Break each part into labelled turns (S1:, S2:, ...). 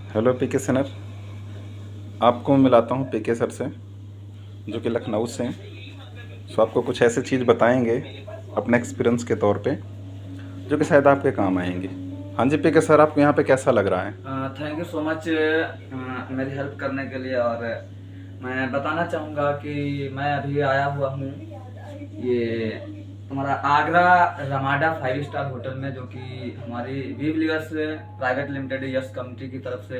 S1: Hello पीके sir. आपको मिलाता हूँ पीके सर से, जो कि लखनऊ से हैं। सो आपको कुछ ऐसी चीज़ बताएंगे अपने एक्सपीरियंस के तौर पे, जो कि शायद आपके काम आएंगी। हाँ जी पीके सर, आपको यहाँ पे कैसा लग रहा है?
S2: थैंक यू सो मच मेरी हेल्प करने के लिए। और मैं बताना चाहूँगा कि मैं अभी आया हुआ हूँ ये हमारा आगरा रमाडा 5 स्टार होटल में, जो कि हमारी We Believers private limited yes company की तरफ से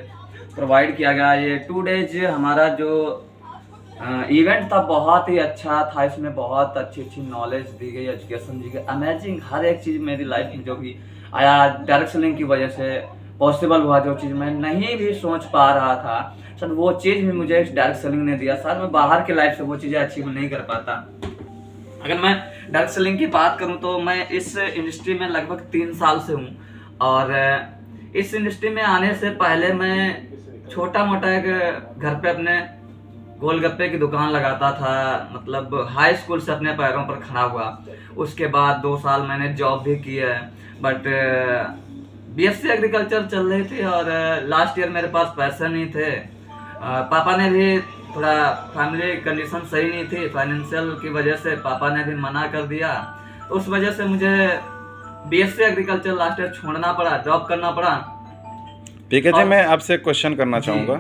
S2: प्रोवाइड किया गया। ये 2 डेज हमारा जो इवेंट था बहुत ही अच्छा था। इसमें बहुत अच्छी अच्छी नॉलेज दी गई, एजुकेशन दी गई, अमेजिंग हर एक चीज़ मेरी लाइफ में जो भी आया डायरेक्ट सेलिंग की वजह से पॉसिबल हुआ। जो चीज़ मैं नहीं भी सोच पा रहा था सर, वो चीज़ भी मुझे डायरेक्ट सेलिंग ने दिया। सर मैं बाहर के लाइफ से वो चीज़ें अचीव नहीं कर पाता। अगर मैं डायरेक्ट सेलिंग की बात करूं तो मैं इस इंडस्ट्री में लगभग 3 साल से हूं। और इस इंडस्ट्री में आने से पहले मैं छोटा मोटा एक घर पे अपने गोलगप्पे की दुकान लगाता था। मतलब हाई स्कूल से अपने पैरों पर खड़ा हुआ। उसके बाद 2 साल मैंने जॉब भी की है। बट बीएससी एग्रीकल्चर चल रही थी और लास्ट ईयर मेरे पास पैसे नहीं थे। पापा ने भी थोड़ा फैमिली कंडीशन सही नहीं थी, फाइनेंशियल की वजह से पापा ने भी मना कर दिया। उस वजह से मुझे बीएससी एग्रीकल्चर लास्ट ईयर छोड़ना पड़ा, जॉब करना पड़ा।
S1: पीके जी,
S2: और
S1: मैं आपसे एक क्वेश्चन करना
S2: जी
S1: चाहूँगा।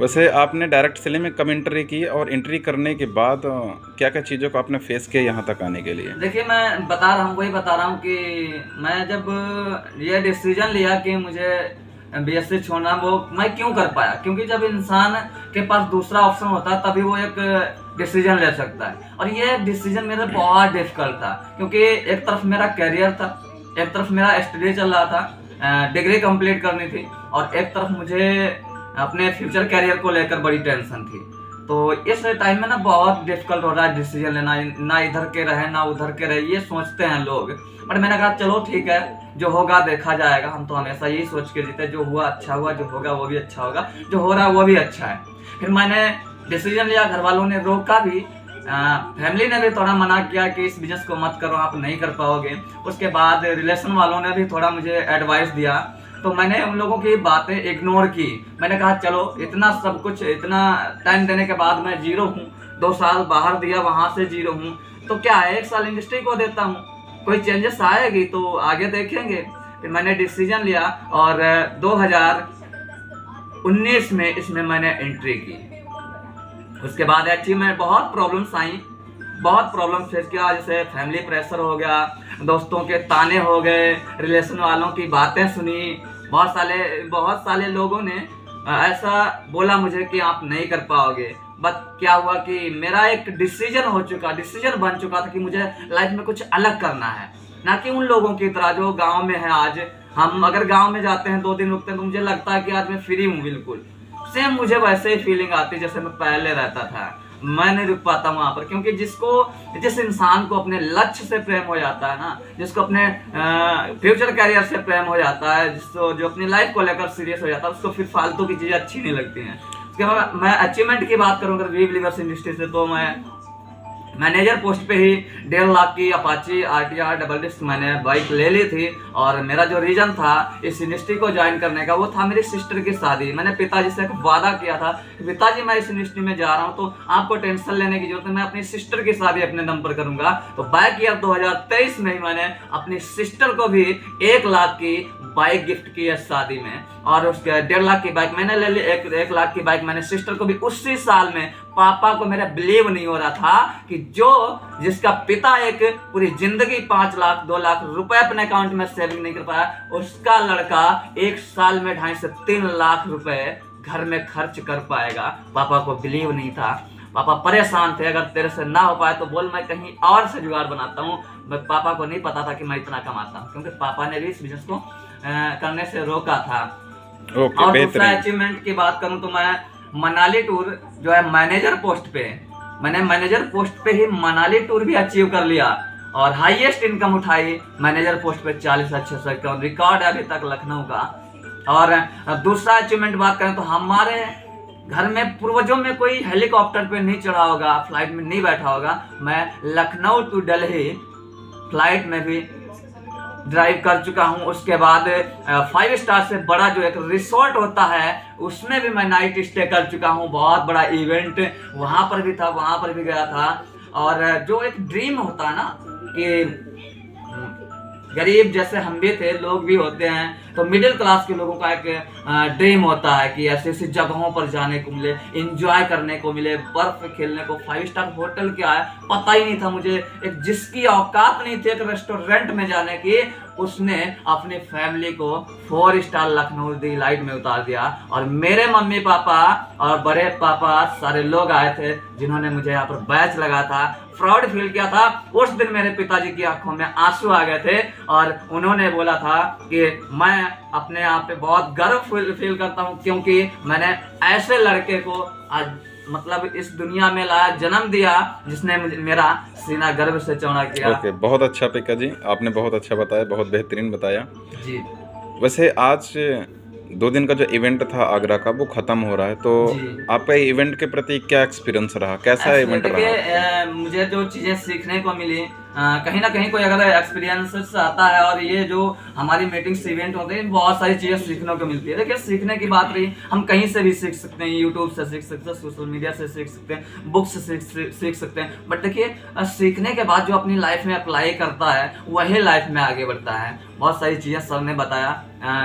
S1: वैसे आपने डायरेक्ट सेलिंग में कब एंट्री की, और एंट्री करने के बाद क्या क्या चीज़ों को आपने फेस किया यहाँ तक आने के लिए?
S2: देखिए, मैं बता रहा हूँ, वही बता रहा हूँ कि मैं जब ये डिसीजन लिया कि मुझे बीएससी छोड़ना, वो मैं क्यों कर पाया, क्योंकि जब इंसान के पास दूसरा ऑप्शन होता है तभी वो एक डिसीजन ले सकता है। और ये डिसीजन मेरे बहुत डिफिकल्ट था, क्योंकि एक तरफ मेरा करियर था, एक तरफ मेरा स्टडी चल रहा था, डिग्री कंप्लीट करनी थी, और एक तरफ मुझे अपने फ्यूचर करियर को लेकर बड़ी टेंशन थी। तो इस टाइम में ना बहुत डिफिकल्ट हो रहा है डिसीजन लेना, ना इधर के रहे ना उधर के रहे, ये सोचते हैं लोग। बट मैंने कहा चलो ठीक है, जो होगा देखा जाएगा। हम तो हमेशा यही सोच के जीते, जो हुआ अच्छा हुआ, जो होगा वो भी अच्छा होगा, जो हो रहा है वो भी अच्छा है। फिर मैंने डिसीजन लिया, घर वालों ने रोका भी, फैमिली ने भी थोड़ा मना किया कि इस बिजनेस को मत करो, आप नहीं कर पाओगे। उसके बाद रिलेशन वालों ने भी थोड़ा मुझे एडवाइस दिया, तो मैंने उन लोगों की बातें इग्नोर की। मैंने कहा चलो, इतना सब कुछ, इतना टाइम देने के बाद मैं जीरो हूँ। 2 साल बाहर दिया, वहां से जीरो हूँ, तो क्या है, 1 साल इंडस्ट्री को देता हूँ, कोई चेंजेस आएगी तो आगे देखेंगे। फिर मैंने डिसीजन लिया और 2019 में इसमें मैंने एंट्री की। उसके बाद एक्चुअली में बहुत प्रॉब्लम्स आई, बहुत प्रॉब्लम फेस किया। जैसे फैमिली प्रेशर हो गया, दोस्तों के ताने हो गए, रिलेशन वालों की बातें सुनी। बहुत साले लोगों ने ऐसा बोला मुझे कि आप नहीं कर पाओगे। बट क्या हुआ कि मेरा एक डिसीजन बन चुका था कि मुझे लाइफ में कुछ अलग करना है, ना कि उन लोगों की तरह जो गांव में है। आज हम अगर गांव में जाते हैं, 2 दिन रुकते हैं, तो मुझे लगता है कि आज मैं फ्री हूँ बिल्कुल। सेम मुझे वैसे ही फीलिंग आती है जैसे मैं पहले रहता था। मैं नहीं रुक पाता वहां पर, क्योंकि जिस इंसान को अपने लक्ष्य से प्रेम हो जाता है ना, जिसको अपने फ्यूचर करियर से प्रेम हो जाता है, जिसको जो अपनी लाइफ को लेकर सीरियस हो जाता है, उसको फिर फालतू की चीजें अच्छी नहीं लगती हैं। उसके बाद मैं अचीवमेंट की बात करूँ अगर वी बिलीवर्स इंडस्ट्री से, तो मैं मैनेजर पोस्ट पे ही 1.5 लाख की अपाची आरटीआर डबल डिस्क मैंने बाइक ले ली थी। और मेरा जो रीजन था इस इंडस्ट्री को ज्वाइन करने का, वो था मेरी सिस्टर की शादी। मैंने पिताजी से एक वादा किया था कि पिताजी मैं इस इंडस्ट्री में जा रहा हूँ, तो आपको टेंशन लेने की जरूरत है, मैं अपनी सिस्टर की शादी अपने दम पर करूंगा। तो बैक ईयर 2023 में ही मैंने अपनी सिस्टर को भी 1 लाख की बाइक गिफ्ट की है शादी में। और उसके 1.5 लाख की बाइक मैंने ले ली, 1 लाख की बाइक मैंने सिस्टर को भी उसी साल में। पापा को मेरा बिलीव नहीं हो रहा था कि जिसका पिता एक पूरी जिंदगी 5 लाख 2 लाख रुपए अपने अकाउंट में सेविंग नहीं कर पाया, उसका लड़का 1 साल में 2.5 से 3 लाख रुपए घर में खर्च कर पाएगा। पापा को बिलीव नहीं था, पापा परेशान थे, अगर तेरे से ना हो पाए तो बोल, मैं कहीं और से जुगाड़ बनाता हूँ। पापा को नहीं पता था कि मैं इतना कमाता हूँ, क्योंकि पापा ने भी इस बिजनेस को करने से रोका था।
S1: ओके,
S2: और दूसरा
S1: बेहतरीन।
S2: अचीवमेंट की बात करूं तो मैं मनाली टूर जो है मैनेजर पोस्ट पे, मैंने मैनेजर पोस्ट पे ही मनाली टूर भी अचीव कर लिया। और हाईएस्ट इनकम उठाई मैनेजर पोस्ट पे, 40,600 का रिकॉर्ड है अभी तक लखनऊ का। और दूसरा अचीवमेंट बात करें तो हमारे घर में पूर्वजों में कोई हेलीकॉप्टर पे नहीं चढ़ा होगा, फ्लाइट में नहीं बैठा होगा। मैं लखनऊ टू दिल्ली फ्लाइट में भी ड्राइव कर चुका हूँ। उसके बाद 5 स्टार से बड़ा जो एक रिसोर्ट होता है उसमें भी मैं नाइट स्टे कर चुका हूँ। बहुत बड़ा इवेंट वहाँ पर भी था, वहाँ पर भी गया था। और जो एक ड्रीम होता है ना कि गरीब जैसे हम भी थे, लोग भी होते हैं, तो मिडिल क्लास के लोगों का एक ड्रीम होता है कि ऐसी ऐसी जगहों पर जाने को मिले, एंजॉय करने को मिले, बर्फ खेलने को। 5 स्टार होटल क्या है पता ही नहीं था मुझे। एक जिसकी औकात नहीं थी एक रेस्टोरेंट में जाने की, उसने अपनी फैमिली को 4 स्टार लखनऊ डिलाइट में उतार दिया। और मेरे मम्मी पापा और बड़े पापा सारे लोग आए थे जिन्होंने मुझे यहाँ पर बैच लगा था। प्राउड फील किया था। उस दिन मेरे पिताजी की आंखों में आंसू आ गए थे और उन्होंने बोला था कि मैं अपने आप पे बहुत गर्व फील करता हूँ, क्योंकि मैंने ऐसे लड़के को आज मतलब इस दुनिया में लाया, जन्म दिया, जिसने मेरा सीना गर्व से चौड़ा किया।
S1: ओके, बहुत अच्छा पिका जी, आपने बहुत अच्छा बताया, बहुत बेहतरीन बताया
S2: जी।
S1: वैसे आज 2 दिन का जो इवेंट था आगरा का वो ख़त्म हो रहा है, तो आपका इवेंट के प्रति क्या एक्सपीरियंस रहा, कैसा इवेंट रहा?
S2: मुझे जो चीज़ें सीखने को मिली, कहीं ना कहीं कोई अगर एक्सपीरियंस आता है और ये जो हमारी मीटिंग्स इवेंट होते हैं बहुत सारी चीज़ें सीखने को मिलती है। देखिए सीखने की बात रही, हम कहीं से भी सीख सकते हैं, यूट्यूब से सीख सकते हैं, सोशल मीडिया से सीख सकते हैं, बुक से सीख सकते हैं। बट देखिए सीखने के बाद जो अपनी लाइफ में अप्लाई करता है वही लाइफ में आगे बढ़ता है। बहुत सारी चीज़ें सर ने बताया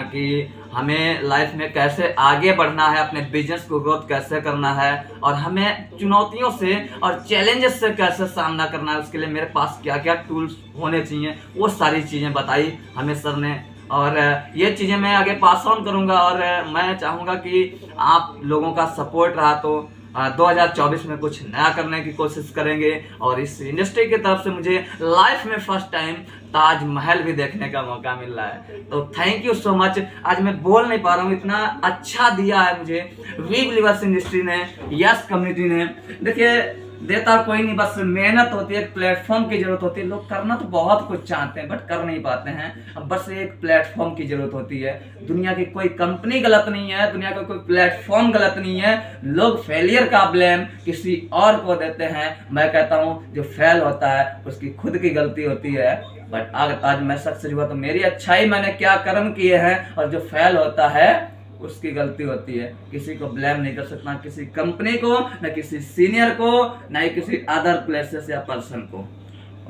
S2: कि हमें लाइफ में कैसे आगे बढ़ना है, अपने बिजनेस को ग्रोथ कैसे करना है और हमें चुनौतियों से और चैलेंजेस से कैसे सामना करना है, उसके लिए मेरे पास क्या क्या टूल्स होने चाहिए, वो सारी चीज़ें बताई हमें सर ने। और ये चीज़ें मैं आगे पास ऑन करूँगा और मैं चाहूँगा कि आप लोगों का सपोर्ट रहा तो 2024 में कुछ नया करने की कोशिश करेंगे। और इस इंडस्ट्री की तरफ से मुझे लाइफ में फर्स्ट टाइम ताजमहल भी देखने का मौका मिल रहा है, तो थैंक यू सो मच। आज मैं बोल नहीं पा रहा हूँ, इतना अच्छा दिया है मुझे वी बिलीवर्स इंडस्ट्री ने, यस कम्युनिटी ने। देखिए देता कोई नहीं, बस मेहनत होती है, एक प्लेटफॉर्म की जरूरत होती है। लोग करना तो बहुत कुछ चाहते हैं बट कर नहीं पाते हैं। अब बस एक प्लेटफॉर्म की जरूरत होती है। दुनिया की कोई कंपनी गलत नहीं है, दुनिया का कोई प्लेटफॉर्म गलत नहीं है। लोग फेलियर का ब्लेम किसी और को देते हैं। मैं कहता हूँ जो फेल होता है उसकी खुद की गलती होती है। बट आज मैं सक्सेस हुआ तो मेरी अच्छाई, मैंने क्या कर्म किए हैं। और जो फेल होता है उसकी गलती होती है। किसी को ब्लेम नहीं कर सकता, किसी कंपनी को, न किसी सीनियर को, न ही किसी अदर प्लेसेस या पर्सन को।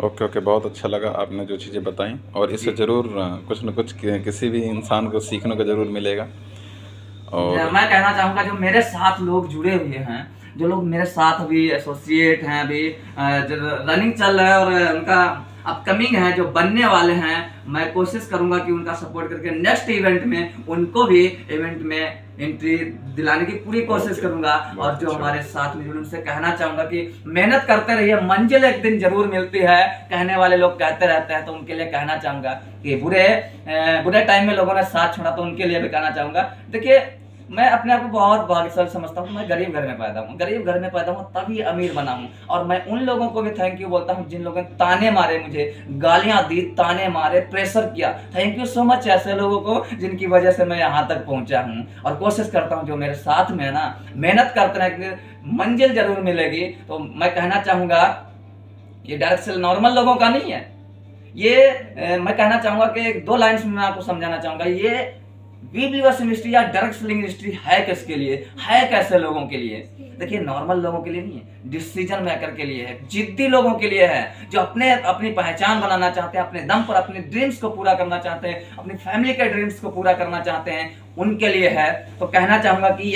S1: ओके, बहुत अच्छा लगा आपने जो चीज़ें बताई और इससे ज़रूर कुछ न कुछ किसी भी इंसान को सीखने को ज़रूर मिलेगा। और
S2: मैं कहना चाहूँगा जो मेरे साथ लोग जुड़े हुए हैं, जो लोग मेरे साथ अभी एसोसिएट हैं, अभी जो रनिंग चल रहा है और उनका अपकमिंग है, जो बनने वाले हैं, मैं कोशिश करूंगा कि उनका सपोर्ट करके नेक्स्ट इवेंट में उनको भी इवेंट में एंट्री दिलाने की पूरी कोशिश करूंगा। और जो हमारे साथ में उनसे कहना चाहूंगा कि मेहनत करते रहिए, मंजिल एक दिन जरूर मिलती है। कहने वाले लोग कहते रहते हैं, तो उनके लिए कहना चाहूंगा कि बुरे टाइम में लोगों ने साथ छोड़ा, तो उनके लिए भी कहना चाहूंगा। देखिए मैं अपने आप को बहुत भाग्यशाली समझता हूँ। मैं गरीब घर में पैदा हूँ, गरीब घर में पैदा हूँ तभी अमीर बना हूँ। और मैं उन लोगों को भी थैंक यू बोलता हूँ जिन लोगों ने ताने मारे, मुझे गालियां दी, ताने मारे, प्रेशर किया। थैंक यू सो मच ऐसे लोगों को जिनकी वजह से मैं यहाँ तक पहुँचा हूँ। और कोशिश करता हूँ जो मेरे साथ में है ना, मेहनत करते रहेंगे, मंजिल जरूर मिलेगी। तो मैं कहना चाहूँगा ये डायरेक्ट सेल नॉर्मल लोगों का नहीं है। ये मैं कहना चाहूँगा कि 2 लाइन्स में मैं आपको समझाना चाहूँगा। ये वी बिलीवर्स इंडस्ट्री या डायरेक्ट सेलिंग इंडस्ट्री है किसके लिए, है कैसे लोगों के लिए? देखिए नॉर्मल लोगों के लिए नहीं है, डिसीजन मेकर के लिए है, जिद्दी लोगों के लिए है, जो अपनी पहचान बनाना चाहते हैं, अपने दम पर अपने ड्रीम्स को पूरा करना चाहते हैं, अपनी फैमिली के ड्रीम्स को पूरा करना चाहते हैं, उनके लिए है। तो कहना चाहूंगा कि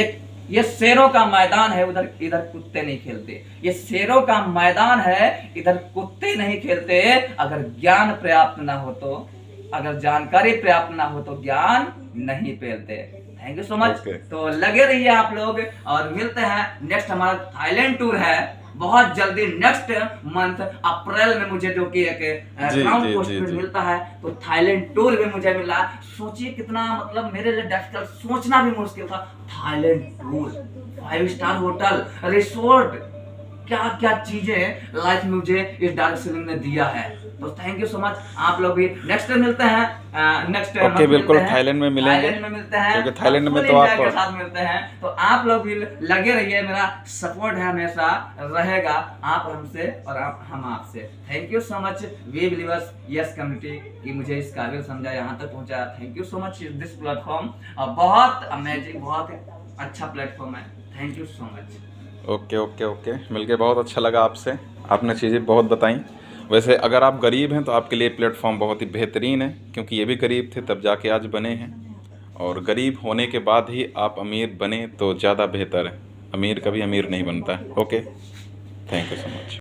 S2: ये शेरों का मैदान है, इधर कुत्ते नहीं खेलते। ये शेरों का मैदान है, इधर कुत्ते नहीं खेलते। अगर ज्ञान पर्याप्त ना हो तो, अगर जानकारी पर्याप्त ना हो तो ज्ञान नहीं फैलते। Thank you so much. तो लगे रहिए आप लोग और मिलते हैं। नेक्स्ट हमारा थाईलैंड टूर है बहुत जल्दी, नेक्स्ट मंथ अप्रैल में मुझे जो कि एक ग्राउंड पोस्ट मिलता है, तो थाईलैंड टूर भी मुझे मिला। सोचिए कितना मतलब मेरे लिए डिफिकल्ट, सोचना भी मुश्किल था। Thailand tour, 5 star hotel, resort, क्या क्या चीजें लाइफ में मुझे इस डार्क सेलिंग ने दिया है। तो थैंक यू सो मच। आप लोग भी नेक्स्ट टाइम मिलते हैं, नेक्स्ट
S1: ओके, बिल्कुल थाईलैंड में मिलेंगे,
S2: थाईलैंड में मिलते हैं,
S1: क्योंकि थाईलैंड में
S2: फुल
S1: तो
S2: इंडिया
S1: आप
S2: के साथ मिलते हैं। तो आप लोग भी लगे रहिए, मेरा सपोर्ट है हमेशा रहेगा, आप हमसे और हम आपसे। Thank you so much We Believers yes community कि मुझे इस काबिल समझा, यहाँ तक पहुँचा। Thank you so much this platform, बहुत अमेजिंग, बहुत अच्छा प्लेटफॉर्म है। Thank you so much.
S1: Okay okay okay, मिलके बहुत अच्छा लगा आपसे, आपने चीज़ें बहुत बताई। वैसे अगर आप गरीब हैं तो आपके लिए प्लेटफॉर्म बहुत ही बेहतरीन है, क्योंकि ये भी गरीब थे तब जाके आज बने हैं, और गरीब होने के बाद ही आप अमीर बने तो ज़्यादा बेहतर है। अमीर कभी अमीर नहीं बनता है। Okay, thank you so much.